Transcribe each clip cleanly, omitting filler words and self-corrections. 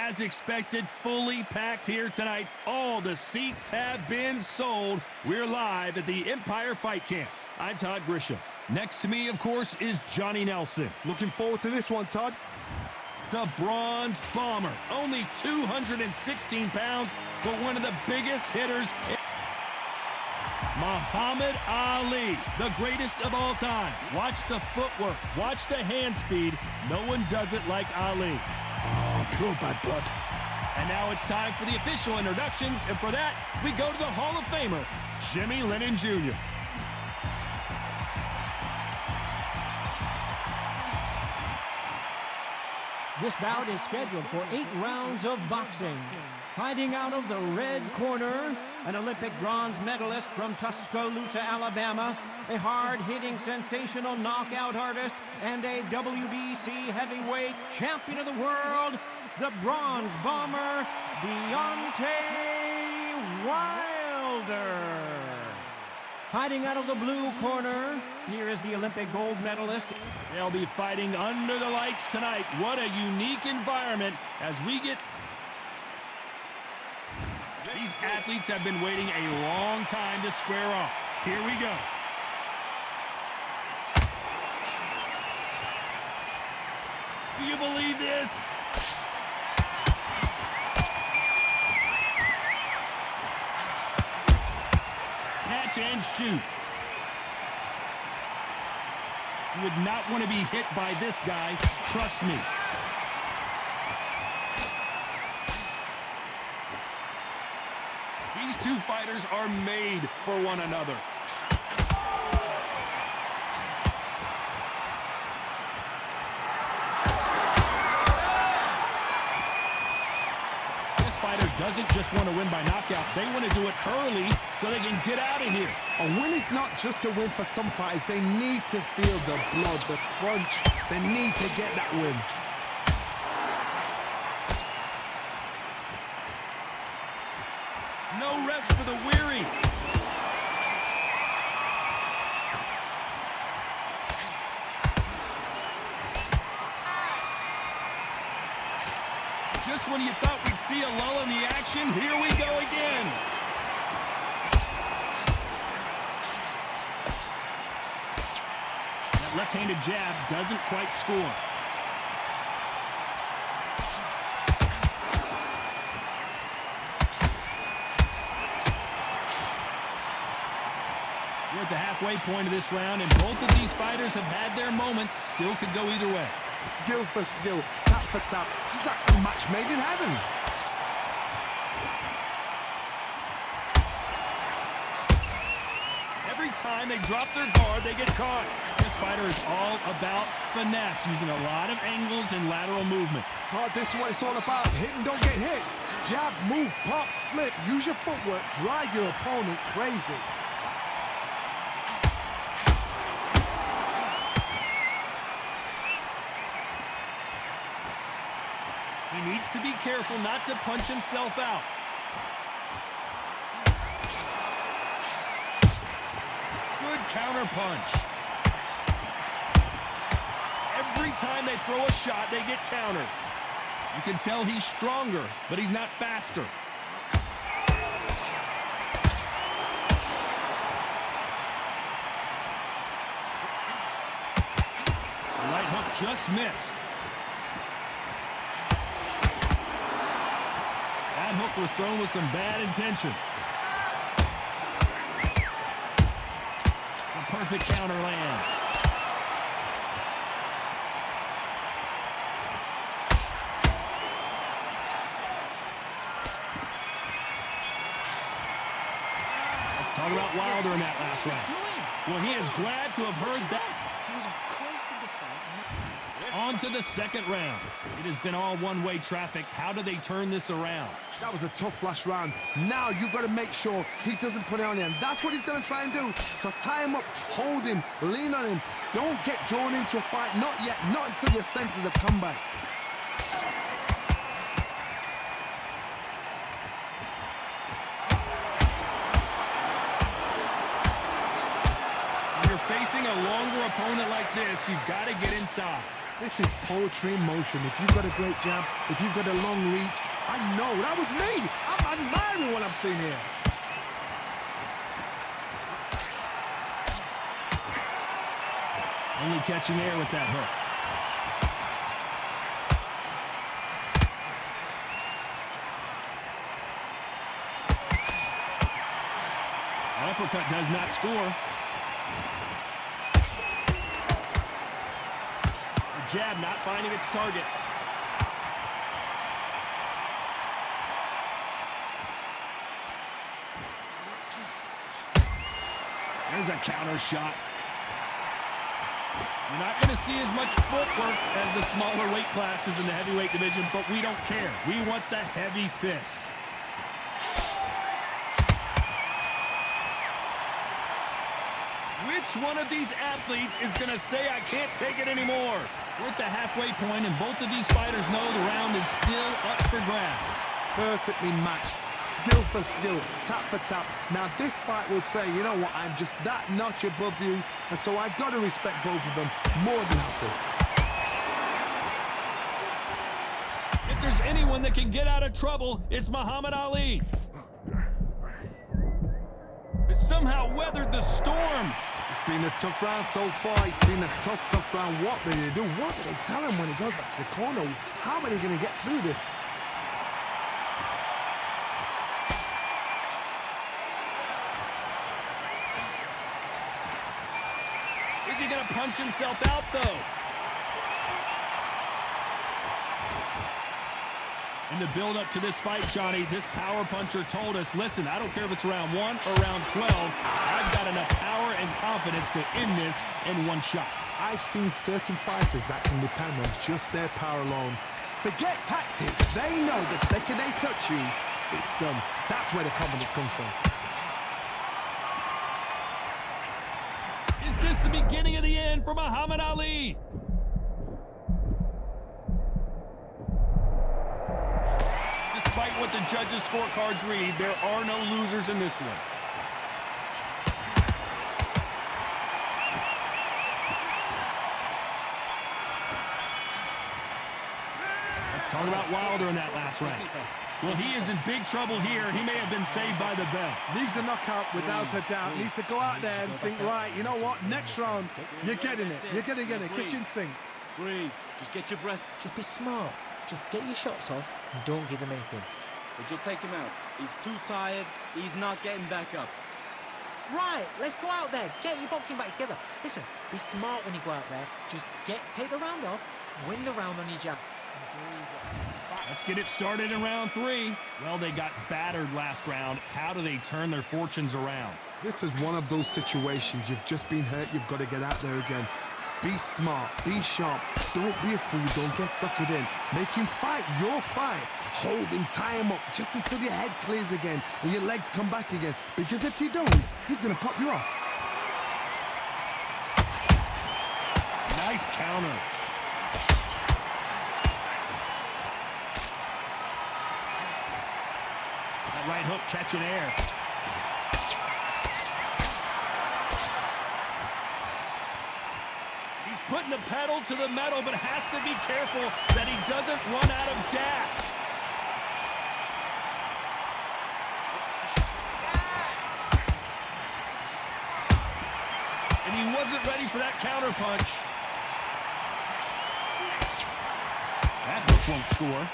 As expected, fully packed here tonight. All the seats have been sold. We're live at the Empire Fight Camp. I'm Todd Grisham. Next to me, of course, is Johnny Nelson. Looking forward to this one, Todd. The Bronze Bomber. Only 216 pounds, but one of the biggest hitters. Muhammad Ali, the greatest of all time. Watch the footwork. Watch the hand speed. No one does it like Ali. Oh, pure bad blood. And now it's time for the official introductions, and for that, we go to the Hall of Famer, Jimmy Lennon Jr. This bout is scheduled for 8 rounds of boxing. Fighting out of the red corner, an Olympic bronze medalist from Tuscaloosa, Alabama, a hard-hitting, sensational knockout artist, and a WBC heavyweight champion of the world, the Bronze Bomber, Deontay Wilder. Fighting out of the blue corner, here is the Olympic gold medalist. They'll be fighting under the lights tonight. What a unique environment as we get... These athletes have been waiting a long time to square off. Here we go. Do you believe this? Catch and shoot. You would not want to be hit by this guy. Trust me. These two fighters are made for one another. This fighter doesn't just want to win by knockout. They want to do it early so they can get out of here. A win is not just a win for some fighters. They need to feel the blood, the crunch. They need to get that win. No rest for the weary. Just when you thought we'd see a lull in the action, here we go again. That left-handed jab doesn't quite score. We're at the halfway point of this round, and both of these fighters have had their moments. Still could go either way. Skill for skill, tap for tap, just like a match made in heaven. Every time they drop their guard, they get caught. This fighter is all about finesse, using a lot of angles and lateral movement. Todd, this is what it's all about. Hit and don't get hit. Jab, move, pop, slip. Use your footwork. Drive your opponent crazy. He needs to be careful not to punch himself out. Good counter punch. Every time they throw a shot, they get countered. You can tell he's stronger, but he's not faster. The right hook just missed. That hook was thrown with some bad intentions. A perfect counter lands. Let's talk about Wilder in that last round. Well, he is glad to have heard that. On to the second round. It has been all one-way traffic. How do they turn this around? That was a tough last round. Now you've got to make sure he doesn't put it on him. That's what he's going to try and do. So tie him up, hold him, lean on him. Don't get drawn into a fight. Not yet. Not until your senses have come back. When you're facing a longer opponent like this, you've got to get inside. This is poetry in motion. If you've got a great jab, if you've got a long reach, I know, that was me. I'm admiring what I'm seeing here. Only catching air with that hook. Uppercut does not score. The jab not finding its target. There's a counter shot. You're not going to see as much footwork as the smaller weight classes in the heavyweight division, but we don't care. We want the heavy fists. Which one of these athletes is going to say, I can't take it anymore? We're at the halfway point, and both of these fighters know the round is still up for grabs. Perfectly matched. Skill for skill, tap for tap. Now this fight will say, you know what, I'm just that notch above you, and so I've got to respect both of them more than equal. If there's anyone that can get out of trouble, it's Muhammad Ali. It's somehow weathered the storm. It's been a tough round so far. It's been a tough round. What do they do? What do they tell him when he goes back to the corner? How are they going to get through this? Is he going to punch himself out, though? In the build-up to this fight, Johnny, this power puncher told us, listen, I don't care if it's round 1 or round 12, I've got enough power and confidence to end this in one shot. I've seen certain fighters that can depend on just their power alone. Forget tactics. They know the second they touch you, it's done. That's where the confidence comes from. Is this the beginning of the end for Muhammad Ali? Despite what the judges' scorecards read, there are no losers in this one. Let's talk about Wilder in that last round. Well, he is in big trouble here. He may have been saved by the bell. Needs a knockout without a doubt. Needs to go out there and think, right, you know what? Next round, you're getting it. You're going to get it. Kitchen sink. Breathe. Just get your breath. Just be smart. Just get your shots off and don't give him anything. But you'll take him out. He's too tired. He's not getting back up. Right, let's go out there. Get your boxing back together. Listen, be smart when you go out there. Just take the round off, win the round on your jab. Let's get it started in round 3. Well, they got battered last round. How do they turn their fortunes around? This is one of those situations. You've just been hurt. You've got to get out there again. Be smart. Be sharp. Don't be a fool. Don't get suckered in. Make him fight your fight. Hold him, tie him up just until your head clears again and your legs come back again. Because if you don't, he's going to pop you off. Nice counter. That right hook catching air. He's putting the pedal to the metal, but has to be careful that he doesn't run out of gas. And he wasn't ready for that counter punch. That hook won't score.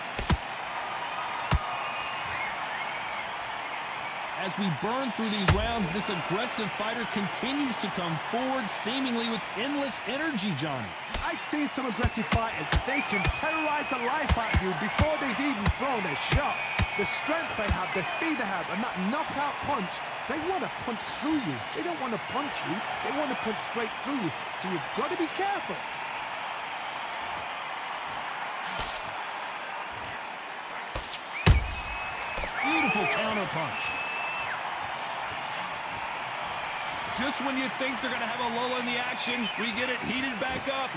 As we burn through these rounds, this aggressive fighter continues to come forward, seemingly with endless energy, Johnny. I've seen some aggressive fighters. They can terrorize the life out of you before they've even thrown a shot. The strength they have, the speed they have, and that knockout punch, they want to punch through you. They don't want to punch you. They want to punch straight through you. So you've got to be careful. Beautiful counter punch. Just when you think they're going to have a lull in the action, we get it heated back up.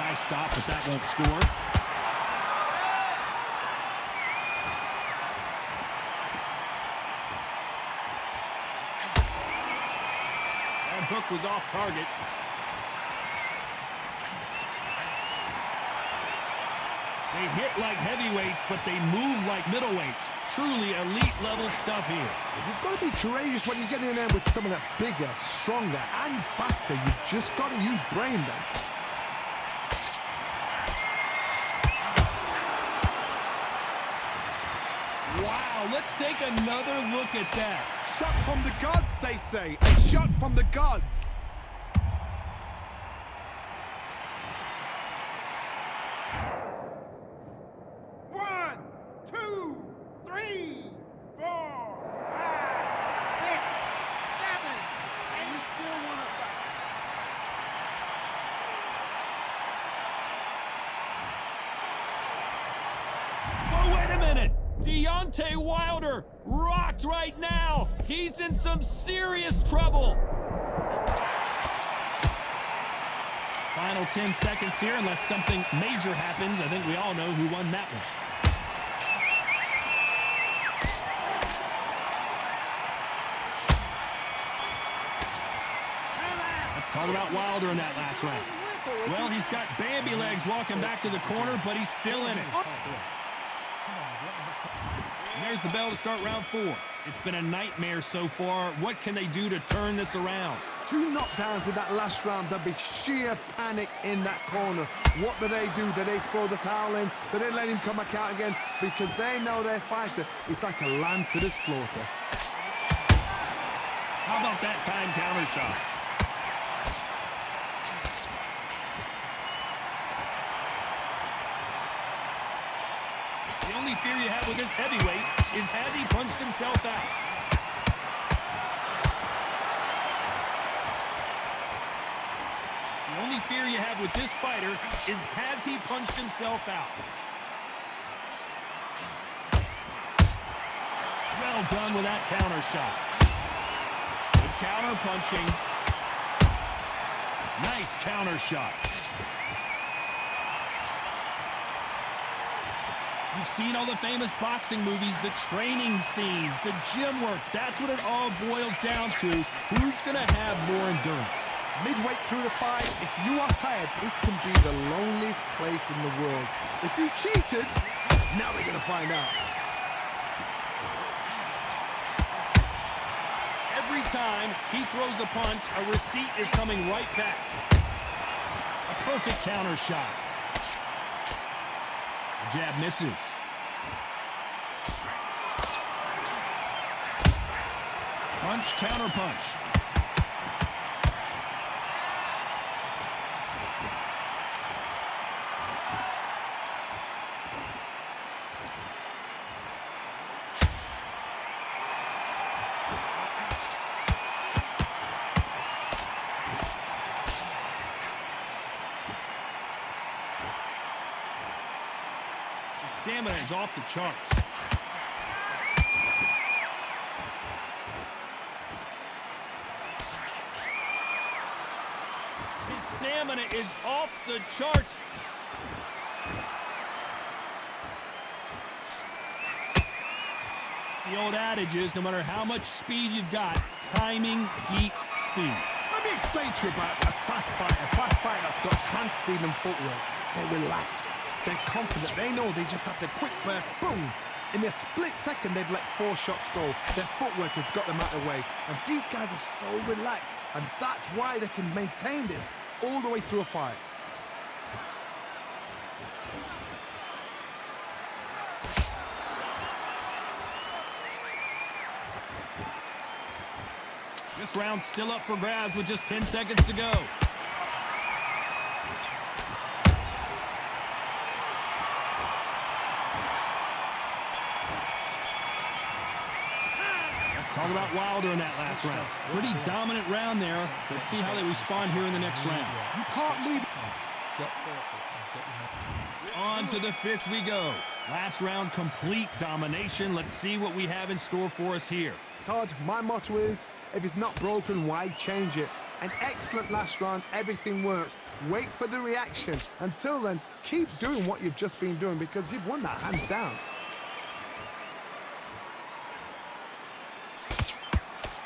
Nice stop, but that won't score. kick was off target. They hit like heavyweights, but they move like middleweights. Truly elite level stuff here. You've got to be courageous when you get in there with someone that's bigger, stronger, and faster. You've just got to use brain then. Wow, let's take another look at that. Shot from the gods, they say. A shot from the gods. Deontay Wilder rocked right now. He's in some serious trouble. Final 10 seconds here, unless something major happens. I think we all know who won that one. Let's talk about Wilder in that last round. Well, he's got Bambi legs walking back to the corner, but he's still in it. And there's the bell to start round 4. It's been a nightmare so far. What can they do to turn this around? 2 knockdowns in that last round. There'll be sheer panic in that corner. What do? Do they throw the towel in? Do they let him come back out again? Because they know their fighter is like a lamb to the slaughter. How about that time counter shot? The only fear you have with this heavyweight is has he punched himself out? The only fear you have with this fighter is has he punched himself out? Well done with that counter shot. Good counter punching. Nice counter shot. You've seen all the famous boxing movies, the training scenes, the gym work. That's what it all boils down to. Who's going to have more endurance? Midway through the fight, if you are tired, this can be the loneliest place in the world. If you cheated, now we're going to find out. Every time he throws a punch, a receipt is coming right back. A perfect counter shot. The jab misses. Punch, counter punch. Stamina is off the charts. His stamina is off the charts. The old adage is no matter how much speed you've got, timing beats speed. Let me explain to you about a fast fighter that's got hand speed and footwork. They're relaxed. They're confident. They know they just have the quick burst, boom. In a split second, they've let 4 shots go. Their footwork has got them out of the way. And these guys are so relaxed. And that's why they can maintain this all the way through a fight. This round's still up for grabs with just 10 seconds to go. Talk about Wilder in that last round. Pretty dominant round there. Let's see how they respond here in the next round. You can't leave. On to the 5th we go. Last round, complete domination. Let's see what we have in store for us here. Todd, my motto is, if it's not broken, why change it? An excellent last round, everything works. Wait for the reaction. Until then, keep doing what you've just been doing because you've won that hands down.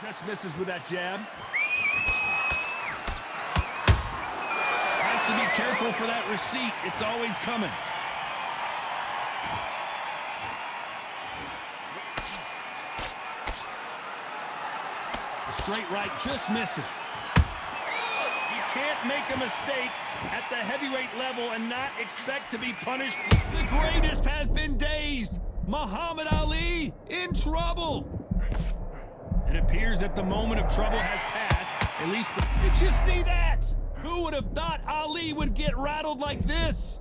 Just misses with that jab. to be careful for that receipt. It's always coming. The straight right just misses. You can't make a mistake at the heavyweight level and not expect to be punished. The greatest has been dazed. Muhammad Ali in trouble. It appears that the moment of trouble has passed. At least, did you see that? Who would have thought Ali would get rattled like this?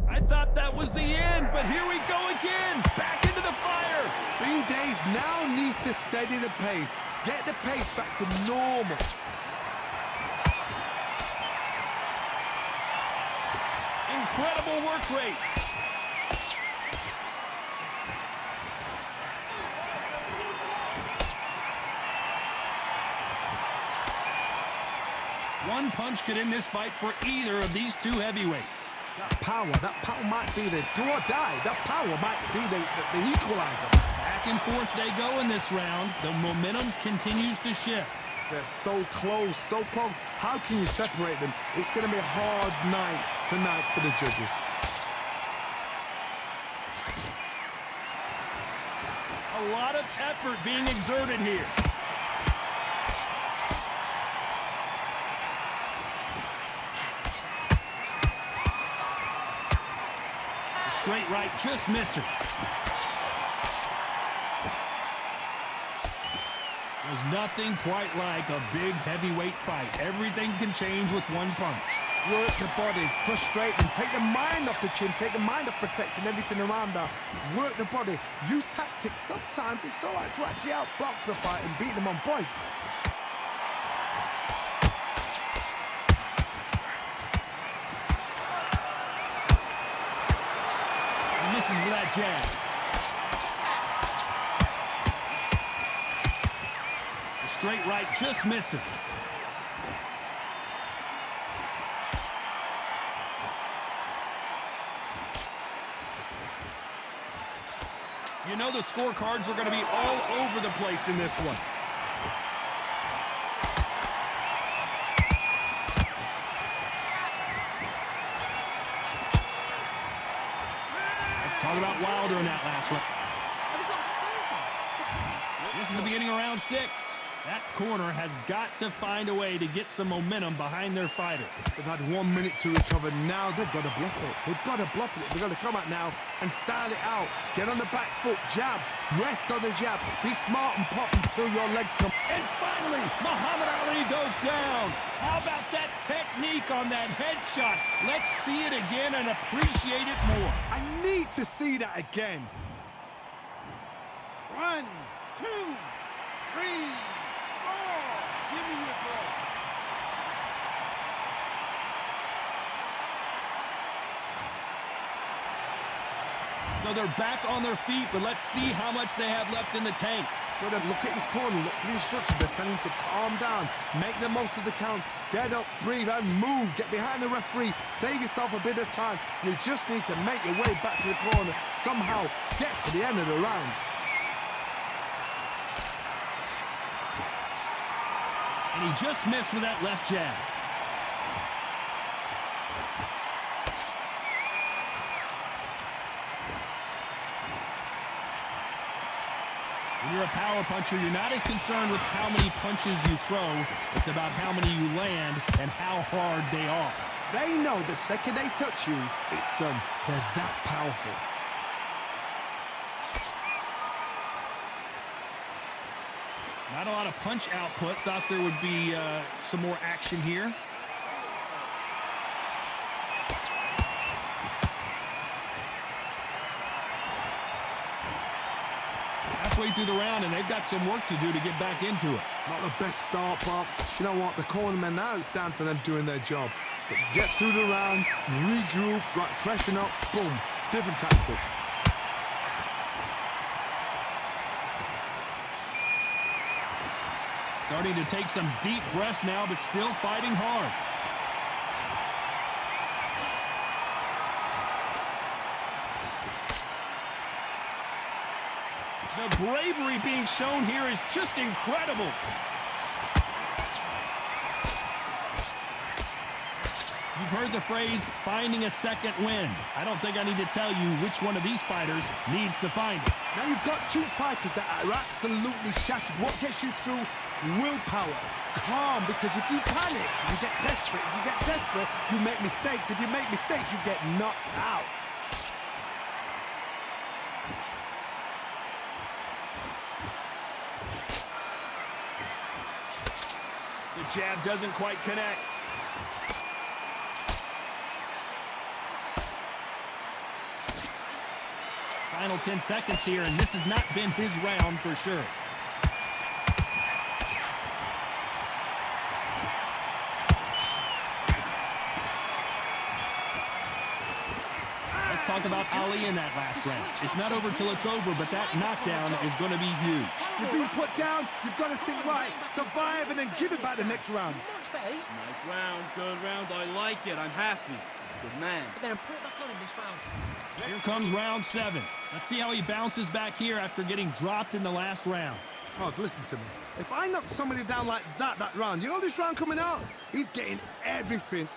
I thought that was the end, but here we go again. Back into the fire. Being dazed now needs to steady the pace. Get the pace back to normal. Incredible work rate. One punch could end this fight for either of these two heavyweights. That power might be the do or die. That power might be the equalizer. Back and forth they go in this round. The momentum continues to shift. They're so close, so close. How can you separate them? It's going to be a hard night tonight for the judges. A lot of effort being exerted here. The straight right just misses. There's nothing quite like a big heavyweight fight. Everything can change with one punch. Work the body, frustrate them, take the mind off the chin, take the mind off protecting everything around that. Work the body, use tactics. Sometimes it's all right to actually outbox a fight and beat them on points. He misses with that jab. The straight right just misses. You know the scorecards are going to be all over the place in this one. Let's talk about Wilder in that last round. This is the beginning of round 6. That corner has got to find a way to get some momentum behind their fighter. They've had 1 minute to recover. Now they've got to bluff it. They've got to bluff it. They've got to come out now and style it out. Get on the back foot, jab, rest on the jab. Be smart and pop until your legs come. And finally, Muhammad Ali goes down. How about that technique on that headshot? Let's see it again and appreciate it more. I need to see that again. 1, 2, 3, 4. Give me your breath. So they're back on their feet, but let's see how much they have left in the tank. Got to look at his corner, look at the instructions. They're telling him to calm down, make the most of the count, get up, breathe, and move. Get behind the referee, save yourself a bit of time. You just need to make your way back to the corner, somehow get to the end of the round. And he just missed with that left jab. When you're a power puncher, you're not as concerned with how many punches you throw. It's about how many you land and how hard they are. They know the second they touch you, it's done. They're that powerful. Not a lot of punch output. Thought there would be some more action here. Halfway through the round, and they've got some work to do to get back into it. Not the best start, but you know what? The cornermen now, it's down to them doing their job. But get through the round, regroup, right, freshen up, boom. Different tactics. Starting to take some deep breaths now, but still fighting hard. The bravery being shown here is just incredible. You've heard the phrase, finding a second wind. I don't think I need to tell you which one of these fighters needs to find it. Now you've got two fighters that are absolutely shattered. What gets you through? Willpower. Calm, because if you panic, you get desperate. If you get desperate, you make mistakes. If you make mistakes, you get knocked out. The jab doesn't quite connect. Final 10 seconds here, and this has not been his round for sure. Let's talk about Ali in that last round. It's not over till it's over, but that knockdown is going to be huge. You're being put down, you've got to think right, survive, and then give it back the next round. Much better. He's Nice round, good round. I like it. I'm happy. Good man. then put it back on him this round. Here comes round 7. Let's see how he bounces back here after getting dropped in the last round. Todd, listen to me. If I knock somebody down like that round, you know this round coming out? He's getting everything,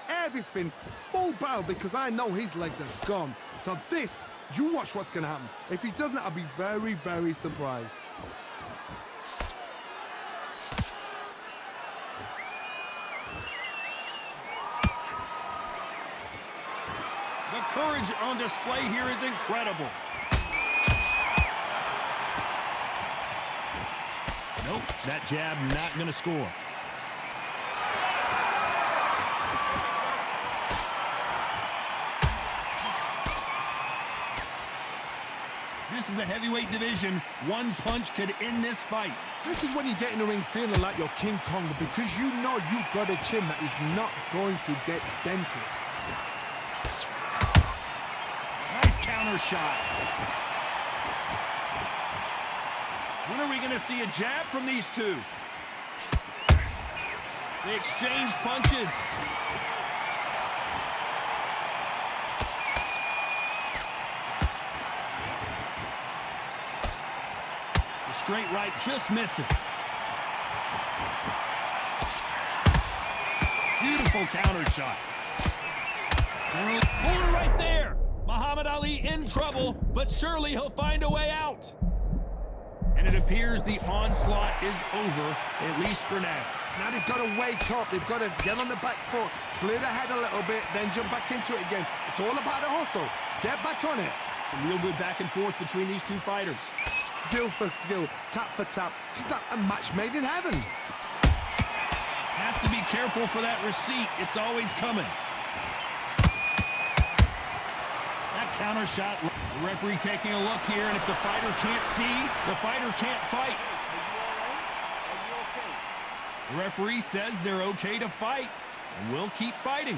full barrel, because I know his legs are gone. So this, you watch what's going to happen. If he doesn't, I'll be very, very surprised. The courage on display here is incredible. Nope, that jab not going to score. This is the heavyweight division. One punch could end this fight. This is when you get in the ring feeling like you're King Kong, because you know you've got a chin that is not going to get dented. Nice counter shot. When are we going to see a jab from these two? They exchange punches. The straight right just misses. Beautiful counter shot. Generally, corner right there. Muhammad Ali in trouble, but surely he'll find a way out. And it appears the onslaught is over, at least for now. Now they've got to wake up. They've got to get on the back foot, clear the head a little bit, then jump back into it again. It's all about the hustle. Get back on it. Some real good back and forth between these two fighters. Skill for skill, tap for tap. She's like a match made in heaven. Has to be careful for that receipt. It's always coming. That counter shot. The referee taking a look here, and if the fighter can't see, the fighter can't fight. The referee says they're okay to fight, and we'll keep fighting.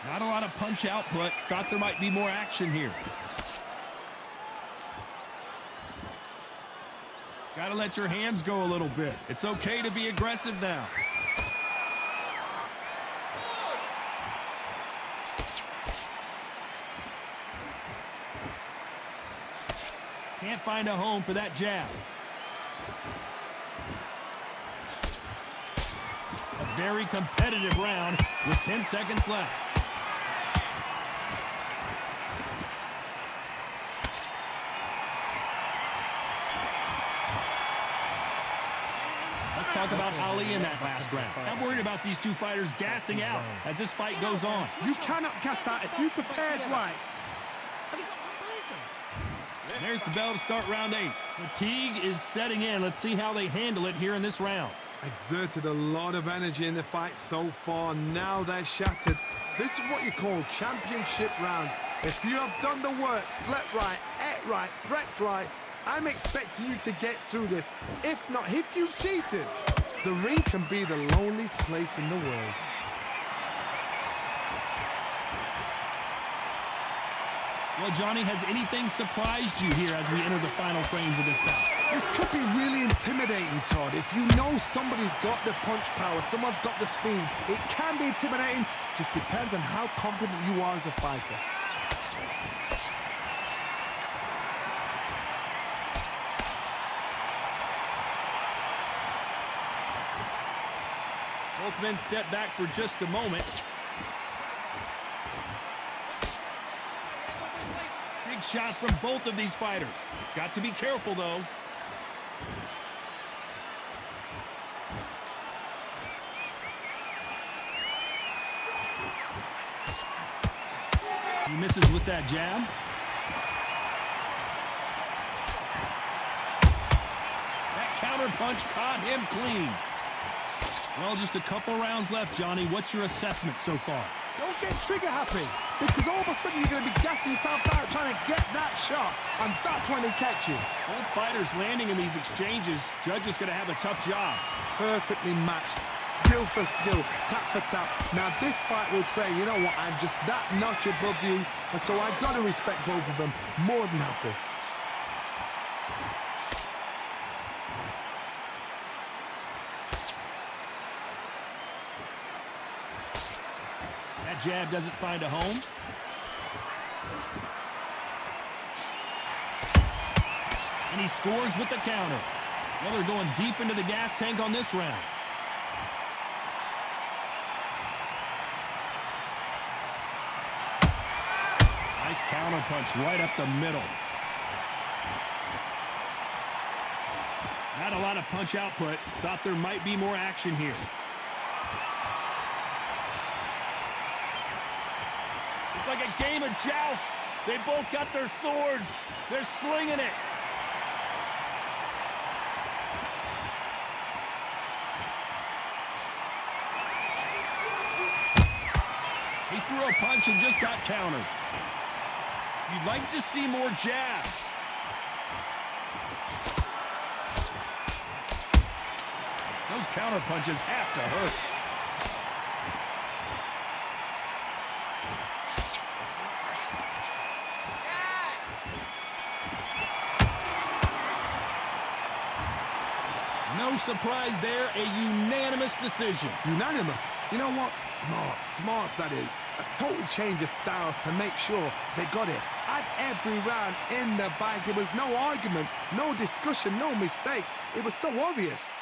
Not a lot of punch output. Thought there might be more action here. Gotta let your hands go a little bit. It's okay to be aggressive now. Can't find a home for that jab. A very competitive round with 10 seconds left. Let's talk about Ali in that last round. I'm worried about these two fighters gassing out as this fight goes on. You cannot gas out if you prepared right. Have you got one person? There's the bell to start round 8. Fatigue is setting in. Let's see how they handle it here in this round. Exerted a lot of energy in the fight so far. Now they're shattered. This is what you call championship rounds. If you have done the work, slept right, ate right, prepped right, I'm expecting you to get through this. If not, if you've cheated, the ring can be the loneliest place in the world. Well, Johnny, has anything surprised you here as we enter the final frames of this bout? This could be really intimidating, Todd. If you know somebody's got the punch power, someone's got the speed, it can be intimidating. Just depends on how confident you are as a fighter. Both men step back for just a moment. Big shots from both of these fighters. Got to be careful, though. He misses with that jab. That counter punch caught him clean. Well, just a couple rounds left, Johnny. What's your assessment so far? Don't get trigger happy, because all of a sudden you're going to be gassing yourself out trying to get that shot, and that's when they catch you. Both fighters landing in these exchanges. Judge is going to have a tough job. Perfectly matched, skill for skill, tap for tap. Now this fight will say, you know what, I'm just that notch above you, and so I've got to respect both of them more than happy. That jab doesn't find a home. And he scores with the counter. Well, they're going deep into the gas tank on this round. Nice counter punch right up the middle. Not a lot of punch output. Thought there might be more action here. It's like a game of joust. They both got their swords. They're slinging it. He threw a punch and just got countered. You'd like to see more jabs. Those counter punches have to hurt. No surprise there, a unanimous decision. Unanimous? You know what? Smarts that is. A total change of styles to make sure they got it. At every round in the bag, there was no argument, no discussion, no mistake. It was so obvious.